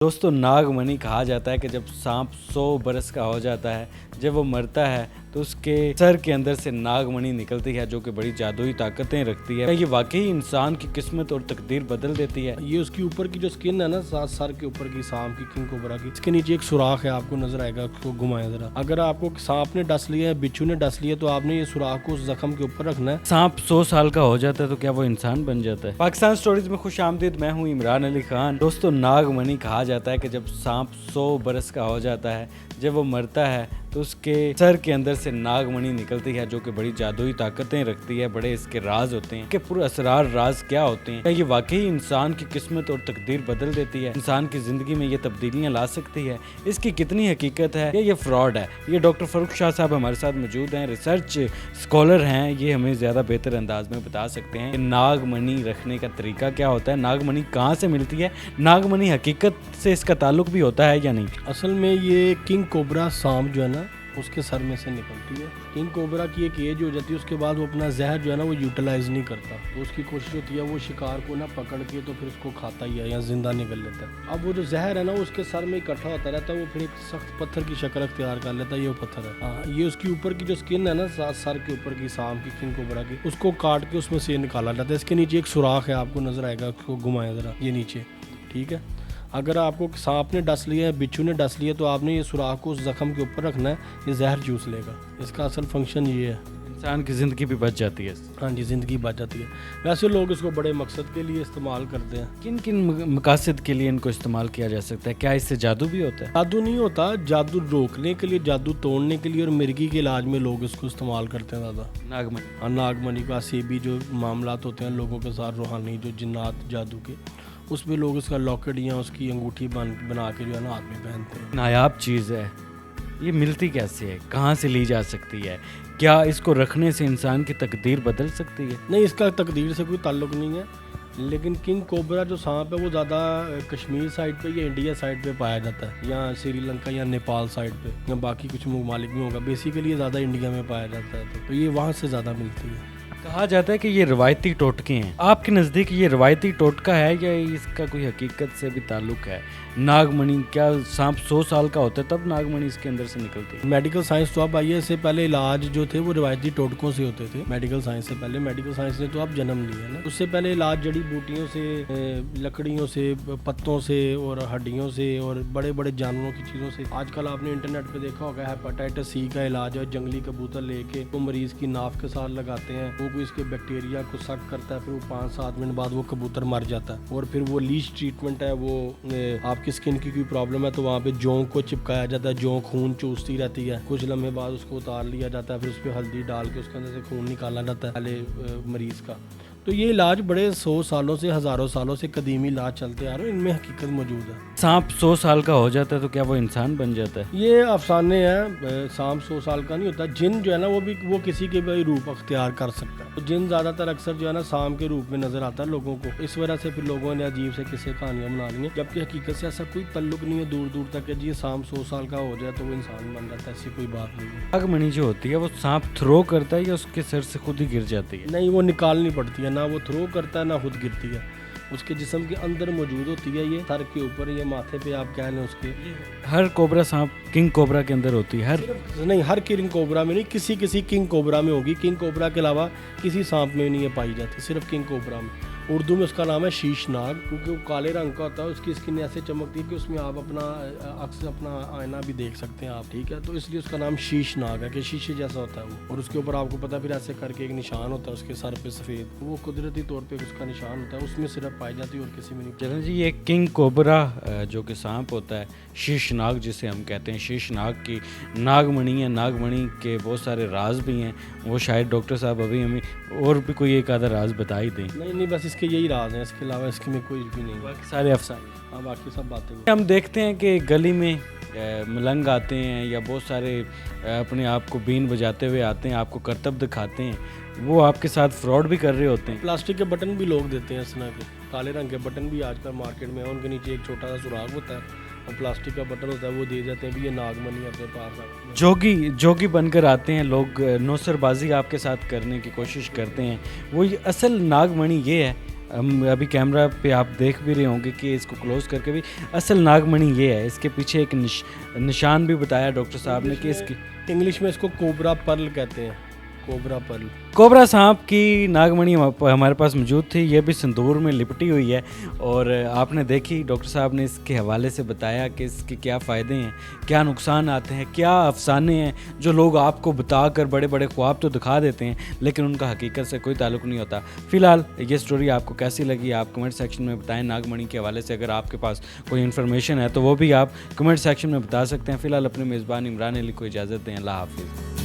दोस्तों नागमणि कहा जाता है कि जब सांप 100 बरस का हो जाता है, जब वो मरता है तो उसके सर के अंदर से नागमणि निकलती है जो कि बड़ी जादुई ताकतें रखती है। ये वाकई इंसान की किस्मत और तकदीर बदल देती है। ये उसकी ऊपर की जो स्किन है ना, सर के ऊपर की सांप की, किंग कोबरा की, इसके नीचे एक सुराख है, आपको नजर आएगा, उसको घुमाएं जरा। अगर आपको सांप ने डस लिया है, बिच्छू ने डस लिया, तो आपने ये सुराख को उस जख्म के ऊपर रखना है। सांप 100 साल का हो जाता है तो क्या वो इंसान बन जाता है? पाकिस्तान स्टोरीज में खुश आमदीद, मैं हूँ इमरान अली खान। दोस्तों नागमणि कहा जाता है कि जब सांप 100 बरस का हो जाता है, जब वो मरता है तो उसके सर के अंदर से नागमणि निकलती है जो कि बड़ी जादुई ताकतें रखती है। बड़े इसके राज होते हैं कि पूरे असरार राज क्या होते हैं। ये वाकई इंसान की किस्मत और तकदीर बदल देती है, इंसान की ज़िंदगी में ये तब्दीलियाँ ला सकती है। इसकी कितनी हकीकत है या ये फ्रॉड है, ये डॉक्टर फ़ारूक शाह साहब हमारे साथ मौजूद हैं, रिसर्च स्कॉलर हैं। ये हमें ज़्यादा बेहतर अंदाज में बता सकते हैं कि नागमणि रखने का तरीका क्या होता है, नागमणि कहाँ से मिलती है, नागमणि हकीकत से इसका ताल्लुक भी होता है या नहीं। असल में ये किंग कोबरा सांप जो है ना, उसके सर में से निकलती है। किंग कोबरा की एक एज हो जाती है, उसके बाद वो अपना जहर जो है ना वो यूटिलाइज नहीं करता, तो उसकी कोशिश होती है वो शिकार को ना पकड़ के तो फिर उसको खाता ही है या जिंदा निकल लेता है। अब वो जो जहर है ना उसके सर में इकट्ठा होता रहता है, वो फिर एक सख्त पत्थर की शक्ल अख्तियार कर लेता है। ये वो पत्थर है। हाँ, ये उसकी ऊपर की जो स्किन है ना, सर के ऊपर की सांप की, किंग कोबरा की, उसको काट के उसमें से निकाला जाता है। इसके नीचे एक सुराख है, आपको नजर आएगा, उसको घुमाएं जरा, ये नीचे, ठीक है। अगर आपको सांप ने डस लिया है, बिच्छू ने डस लिया, तो आपने ये सुराख को उस जख्म के ऊपर रखना है, ये जहर चूस लेगा। इसका असल फंक्शन ये है, इंसान की ज़िंदगी भी बच जाती है। हाँ जी, ज़िंदगी बच जाती है। वैसे लोग इसको बड़े मकसद के लिए इस्तेमाल करते हैं। किन किन मकासद के लिए इनको इस्तेमाल किया जा सकता है? क्या इससे जादू भी होता है? जादू नहीं होता, जादू रोकने के लिए, जादू तोड़ने के लिए और मिर्गी के इलाज में लोग इसको इस्तेमाल करते हैं ज़्यादा। नागमणि, नागमणि का सेबी जो मामलात होते हैं लोगों के साथ, रूहानी जो जिन्नात जादू के, उसमें लोग इसका लॉकेट या उसकी अंगूठी बना के जो है ना हाथ में पहनते हैं। नायाब चीज़ है। ये मिलती कैसे है, कहाँ से ली जा सकती है? क्या इसको रखने से इंसान की तकदीर बदल सकती है? नहीं, इसका तकदीर से कोई ताल्लुक नहीं है, लेकिन किंग कोबरा जो सांप है वो ज़्यादा कश्मीर साइड पे या इंडिया साइड पे पाया जाता है, या श्रीलंका या नेपाल साइड पे, या बाकी कुछ ममालिक में होगा। बेसिकली ज़्यादा इंडिया में पाया जाता है, तो ये वहाँ से ज़्यादा मिलती है। कहा जाता है कि ये रवायती टोटके हैं। आपके नज़दीक ये रवायती टोटका है या इसका कोई हकीकत से भी ताल्लुक है? नागमणि, क्या सांप 100 साल का होता है तब नागमणि इसके अंदर से निकलती है? मेडिकल साइंस तो अब आई है, इससे पहले इलाज जो थे वो रिवायती टोटकों से होते थे। मेडिकल साइंस से पहले, मेडिकल साइंस ने तो अब जन्म लिया है ना। उससे पहले इलाज जड़ी बूटियों से, लकड़ियों से, पत्तों से और हड्डियों से और बड़े बड़े जानवरों की चीज़ों से। आजकल आपने इंटरनेट पे देखा होगा, हेपेटाइटिस सी का इलाज है, जंगली कबूतर लेके वो मरीज की नाफ के साथ लगाते हैं, वो कोई इसके बैक्टीरिया को सक करता है, फिर वो 5-7 मिनट बाद वो कबूतर मर जाता है। और फिर वो लीच ट्रीटमेंट है, वो आपकी स्किन की कोई प्रॉब्लम है तो वहाँ पे जोंक को चिपकाया जाता है, जोंक खून चूसती रहती है, कुछ लम्हे बाद उसको उतार लिया जाता है, फिर उस पर हल्दी डाल के उसके अंदर से खून निकाला जाता है पहले मरीज का। तो ये इलाज बड़े 100 सालों से, हज़ारों सालों से कदीमी इलाज चलते आ रहे हैं, इनमें हकीकत मौजूद है। सांप 100 साल का हो जाता है तो क्या वो इंसान बन जाता है? ये अफसाने हैं, सांप 100 साल का नहीं होता। जिन जो है ना वो किसी के भी रूप अख्तियार कर सकता है। तो जिन ज़्यादातर अक्सर जो है ना सांप के रूप में नजर आता है लोगों को, इस वजह से फिर लोगों ने अजीब से किस्से कहानियाँ बना ली हैं, जबकि हकीकत से ऐसा कोई तल्लुक नहीं है दूर दूर तक कि जी सांप 100 साल का हो जाए तो वो इंसान बन जाता है, ऐसी कोई बात नहीं है। नागमणि जो होती है वो सांप थ्रो करता है या उसके सर से खुद ही गिर जाती है? नहीं, वो निकालनी पड़ती है, ना वो थ्रो करता है ना खुद गिरती है। उसके जिस्म के अंदर मौजूद होती है, ये सर के ऊपर या माथे पे आप कह लें उसके। हर कोबरा सांप किंग कोबरा के अंदर होती है? नहीं, हर किंग कोबरा में नहीं, किसी किसी किंग कोबरा में होगी। किंग कोबरा के अलावा किसी सांप में नहीं है पाई जाती, सिर्फ किंग कोबरा में। उर्दू में उसका नाम है शीश नाग, क्योंकि वो काले रंग का होता है, उसकी स्किन ऐसे चमकती है कि उसमें आप अपना अक्स, अपना आईना भी देख सकते हैं आप, ठीक है। तो इसलिए उसका नाम शीश नाग है कि शीशे जैसा होता है वो, और उसके ऊपर आपको पता है फिर ऐसे करके एक निशान होता है उसके सर पे सफ़ेद, वो कुदरती तौर पे उसका निशान होता है, उसमें सिर्फ पाई जाती है और किसी में नहीं। चलें जी, ये किंग कोबरा जो कि सांप होता है, शीश नाग जिसे हम कहते हैं, शीश नाग की नागमणि है। नागमणि के बहुत सारे राज भी हैं, वो शायद डॉक्टर साहब अभी हमें और भी कोई एक आधा राज बता ही दें। नहीं, बस इसके यही राज हैं, इसके अलावा इसके में कोई भी नहीं, बाकी सारे अफसाने। हाँ, बाकी सब बातें। हम देखते हैं कि गली में मलंग आते हैं या बहुत सारे अपने आप को बीन बजाते हुए आते हैं, आपको करतब दिखाते हैं, वो आपके साथ फ्रॉड भी कर रहे होते हैं। प्लास्टिक के बटन भी लोग देते हैं इस तरह के, काले रंग के बटन भी आजकल मार्केट में है, उनके नीचे एक छोटा सा सुराख होता है और प्लास्टिक का बटन होता है, वो दे जाते हैं भी ये नागमणि अपने पास है। जोगी बनकर आते हैं लोग, नौसरबाजी आपके साथ करने की कोशिश करते हैं। वो असल नागमणि ये है, ہم ابھی کیمرہ پہ آپ دیکھ بھی رہے ہوں گے کہ اس کو کلوز کر کے بھی اصل ناگمنی یہ ہے. اس کے پیچھے ایک نشان بھی بتایا ڈاکٹر صاحب نے کہ اس کی انگلش میں اس کو کوبرا پرل کہتے ہیں. کوبرا پرل, کوبرا سانپ کی ناگمنی ہمارے پاس موجود تھی. یہ بھی سندور میں لپٹی ہوئی ہے اور آپ نے دیکھی ڈاکٹر صاحب نے اس کے حوالے سے بتایا کہ اس کے کیا فائدے ہیں, کیا نقصان آتے ہیں, کیا افسانے ہیں جو لوگ آپ کو بتا کر بڑے بڑے خواب تو دکھا دیتے ہیں لیکن ان کا حقیقت سے کوئی تعلق نہیں ہوتا. فی الحال یہ سٹوری آپ کو کیسی لگی آپ کمنٹ سیکشن میں بتائیں. ناگمنی کے حوالے سے اگر آپ کے پاس کوئی انفارمیشن ہے تو وہ بھی آپ کمنٹ سیکشن میں بتا سکتے ہیں. فی الحال اپنے میزبان عمران علی کو اجازت دیں. اللہ حافظ.